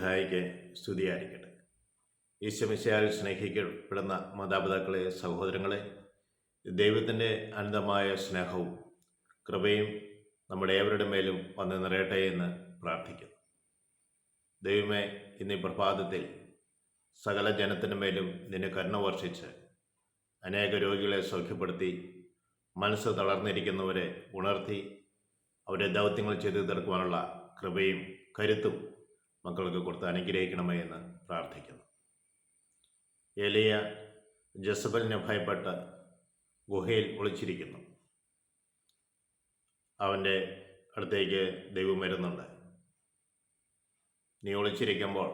മിശിഹായ്ക്ക് സ്തുതിയായിരിക്കട്ടെ. ഈശോമിശിഹായിൽ സ്നേഹിക്കപ്പെടുന്ന മാതാപിതാക്കളെ, സഹോദരങ്ങളെ, ദൈവത്തിൻ്റെ അനന്തമായ സ്നേഹവും കൃപയും നമ്മുടെ ഏവരുടെ മേലും വന്ന് നിറയട്ടെ എന്ന് പ്രാർത്ഥിക്കുന്നു. ദൈവമേ, ഇന്ന് ഈ പ്രഭാതത്തിൽ സകല ജനത്തിൻ്റെ മേലും നിന്നെ കരുണ വർഷിച്ച് അനേക രോഗികളെ സൗഖ്യപ്പെടുത്തി മനസ്സ് തളർന്നിരിക്കുന്നവരെ ഉണർത്തി അവരെ ദൗത്യങ്ങൾ ചെയ്തു തീർക്കുവാനുള്ള കൃപയും കരുത്തും മക്കൾക്ക് കൊടുത്ത് അനുഗ്രഹിക്കണമേ എന്ന് പ്രാർത്ഥിക്കുന്നു. ഏലിയ ജസബലിനെ ഭയപ്പെട്ട് ഗുഹയിൽ ഒളിച്ചിരിക്കുന്നു. അവൻ്റെ അടുത്തേക്ക് ദൈവം വരുന്നുണ്ട്. നീ ഒളിച്ചിരിക്കുമ്പോൾ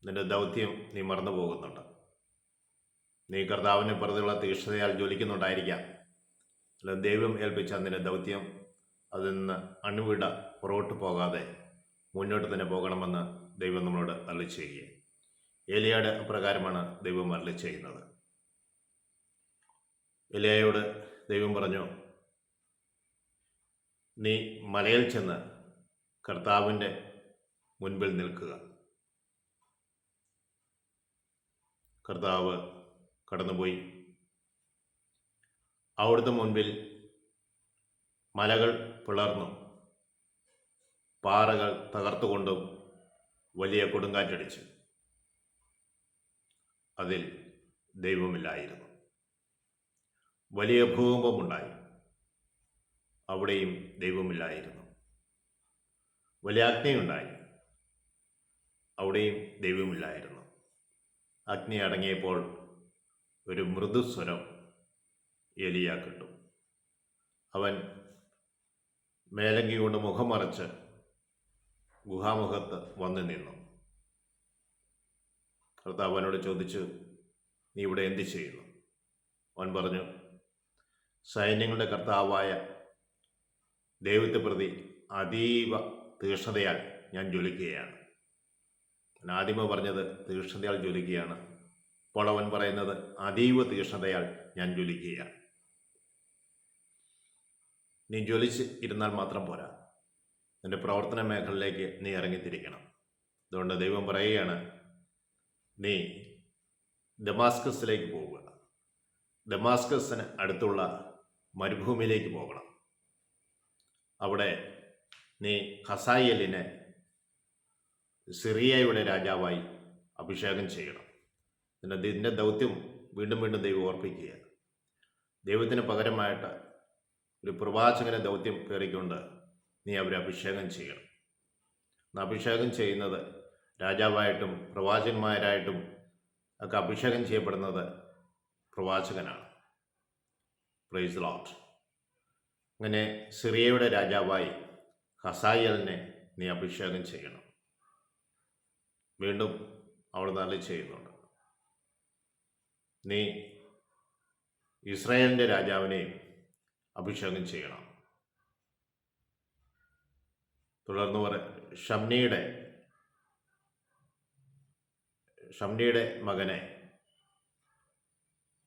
നിന്റെ ദൗത്യം നീ മറന്നു പോകുന്നുണ്ട്. നീ കർത്താവിനെ പ്രതിയുള്ള തീക്ഷ്ണതയാൽ ജ്വലിക്കുന്നുണ്ടായിരിക്കാം. അല്ല, ദൈവം ഏൽപ്പിച്ച നിന്റെ ദൗത്യം അതിൽ നിന്ന് അണുവിട പുറകോട്ട് പോകാതെ മുന്നോട്ട് തന്നെ പോകണമെന്ന് ദൈവം നമ്മളോട് അരുളി ചെയ്യുക. ഏലിയയുടെ അപ്രകാരമാണ് ദൈവം അരുളി ചെയ്യുന്നത്. ഏലിയയോട് ദൈവം പറഞ്ഞു, നീ മലയിൽ ചെന്ന് കർത്താവിൻ്റെ മുൻപിൽ നിൽക്കുക. കർത്താവ് കടന്നുപോയി. അവിടുത്തെ മുൻപിൽ മലകൾ പിളർന്നു, പാറകൾ തകർത്തുകൊണ്ടും വലിയ കൊടുങ്കാറ്റടിച്ചു. അതിൽ ദൈവമില്ലായിരുന്നു. വലിയ ഭൂകമ്പമുണ്ടായി, അവിടെയും ദൈവമില്ലായിരുന്നു. വലിയ അഗ്നിയുണ്ടായി, അവിടെയും ദൈവമില്ലായിരുന്നു. അഗ്നി അടങ്ങിയപ്പോൾ ഒരു മൃദുസ്വരം ഏലിയ കേട്ടു. അവൻ മേലങ്കി കൊണ്ട് മുഖം മറച്ച് ഗുഹാമുഖത്ത് വന്നു നിന്നു. കർത്താവ് അവനോട് ചോദിച്ചു, നീ ഇവിടെ എന്ത് ചെയ്യുന്നു? അവൻ പറഞ്ഞു, സൈന്യങ്ങളുടെ കർത്താവായ ദൈവത്തെ പ്രതി അതീവ തീക്ഷ്ണതയാൽ ഞാൻ ജ്വലിക്കുകയാണ്. ആദ്യമേ പറഞ്ഞത് തീക്ഷ്ണതയാൽ ജ്വലിക്കുകയാണ്. ഇപ്പോൾ അവൻ പറയുന്നത് അതീവ തീക്ഷ്ണതയാൽ ഞാൻ ജ്വലിക്കുകയാണ്. നീ ജ്വലിച്ച് ഇരുന്നാൽ മാത്രം പോരാ, നിന്റെ പ്രവർത്തന മേഖലയിലേക്ക് നീ ഇറങ്ങിത്തിരിക്കണം. അതുകൊണ്ട് ദൈവം പറയുകയാണ്, നീ ദമാസ്കസിലേക്ക് പോവുക. ദമാസ്കസിന് അടുത്തുള്ള മരുഭൂമിയിലേക്ക് പോകണം. അവിടെ നീ ഹസായേലിനെ സിറിയയുടെ രാജാവായി അഭിഷേകം ചെയ്യണം. നിന്റെ ദൗത്യം വീണ്ടും വീണ്ടും ദൈവം ഓർപ്പിക്കുക. ദൈവത്തിന് പകരമായിട്ട് ഒരു പ്രവാചകനെ ദൗത്യം കയറിക്കൊണ്ട് നീ അവരെ അഭിഷേകം ചെയ്യണം. അഭിഷേകം ചെയ്യുന്നത് രാജാവായിട്ടും പ്രവാചകന്മാരായിട്ടും ഒക്കെ അഭിഷേകം ചെയ്യപ്പെടുന്നത് പ്രവാചകനാണ്. Praise the Lord. അങ്ങനെ സിറിയയുടെ രാജാവായി ഹസായേലിനെ നീ അഭിഷേകം ചെയ്യണം. വീണ്ടും അവിടെ നല്ല ചെയ്യുന്നുണ്ട്. നീ ഇസ്രായേലിൻ്റെ രാജാവിനെയും അഭിഷേകം ചെയ്യണം. തുടർന്ന് ഷംനിയുടെ മകനെ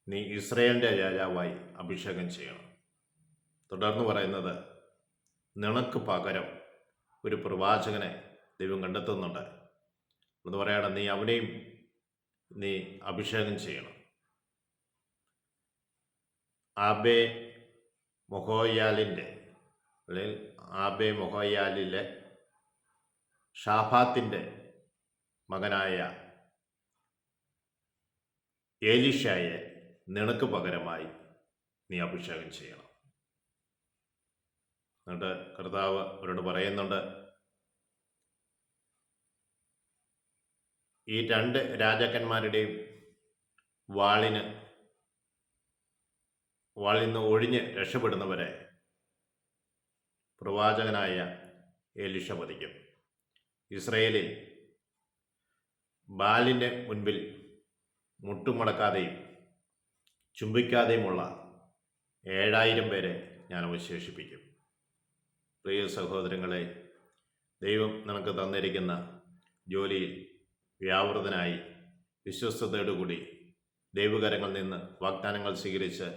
നീ ഇസ്രായേലിൻ്റെ രാജാവായി അഭിഷേകം ചെയ്യണം. തുടർന്ന് പറയുന്നത്, നിനക്ക് പകരം ഒരു പ്രവാചകനെ ദൈവം കണ്ടെത്തുന്നുണ്ട് എന്ന് പറയണം. നീ അവനെയും നീ അഭിഷേകം ചെയ്യണം. ആബേ മൊഹോയാലിൻ്റെ അല്ലെങ്കിൽ ആബേ മൊഹോയാലിലെ ഷാഫാത്തിൻ്റെ മകനായ ഏലീഷയെ നിനക്ക് പകരമായി നീ അഭിഷേകം ചെയ്യണം. എന്നിട്ട് കർത്താവ് അവരോട് പറയുന്നുണ്ട്, ഈ രണ്ട് രാജാക്കന്മാരുടെയും വാളിൽ നിന്ന് ഒഴിഞ്ഞ് രക്ഷപ്പെടുന്നവരെ പ്രവാചകനായ ഏലീഷ വധിക്കും. ഇസ്രായേലിൽ ബാലിൻ്റെ മുൻപിൽ മുട്ടുമടക്കാതെയും ചുംബിക്കാതെയുമുള്ള 7000 പേരെ ഞാൻ അവശേഷിപ്പിക്കും. പ്രിയ സഹോദരങ്ങളെ, ദൈവം നിനക്ക് തന്നിരിക്കുന്ന ജോലിയിൽ വ്യാപൃതനായി വിശ്വസ്തയോടുകൂടി ദൈവകരങ്ങളിൽ നിന്ന് വാഗ്ദാനങ്ങൾ സ്വീകരിച്ച്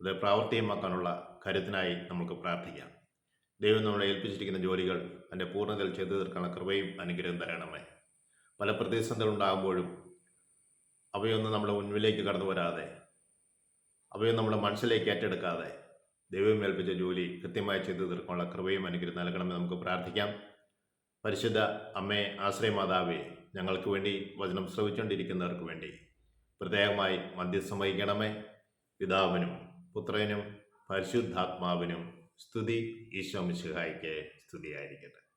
അത് പ്രാവർത്തികമാക്കാനുള്ള കരുത്തിനായി നമുക്ക് പ്രാർത്ഥിക്കാം. ദൈവം നമ്മളെ ഏൽപ്പിച്ചിരിക്കുന്ന ജോലികൾ അതിൻ്റെ പൂർണ്ണതയിൽ ചെയ്തു തീർക്കാനുള്ള കൃപയും അനുഗ്രഹം തരണമേ. പല പ്രതിസന്ധികൾ ഉണ്ടാകുമ്പോഴും അവയൊന്നും നമ്മുടെ മുൻപിലേക്ക് കടന്നു വരാതെ, അവയൊന്നും നമ്മുടെ മനസ്സിലേക്ക് ഏറ്റെടുക്കാതെ ദൈവം ഏൽപ്പിച്ച ജോലി കൃത്യമായി ചെയ്തു തീർക്കാനുള്ള കൃപയും അനുഗ്രഹം നൽകണമെന്ന് നമുക്ക് പ്രാർത്ഥിക്കാം. പരിശുദ്ധ അമ്മേ, ആശ്രയമാതാവേ, ഞങ്ങൾക്ക് വേണ്ടി വചനം ശ്രവിച്ചുകൊണ്ടിരിക്കുന്നവർക്ക് വേണ്ടി പ്രത്യേകമായി മധ്യസ്ഥം വഹിക്കണമേ. പിതാവിനും പുത്രനും പരിശുദ്ധാത്മാവിനും സ്തുതി. ഈശോ മിശിഹായ്ക്ക് സ്തുതിയായിരിക്കട്ടെ.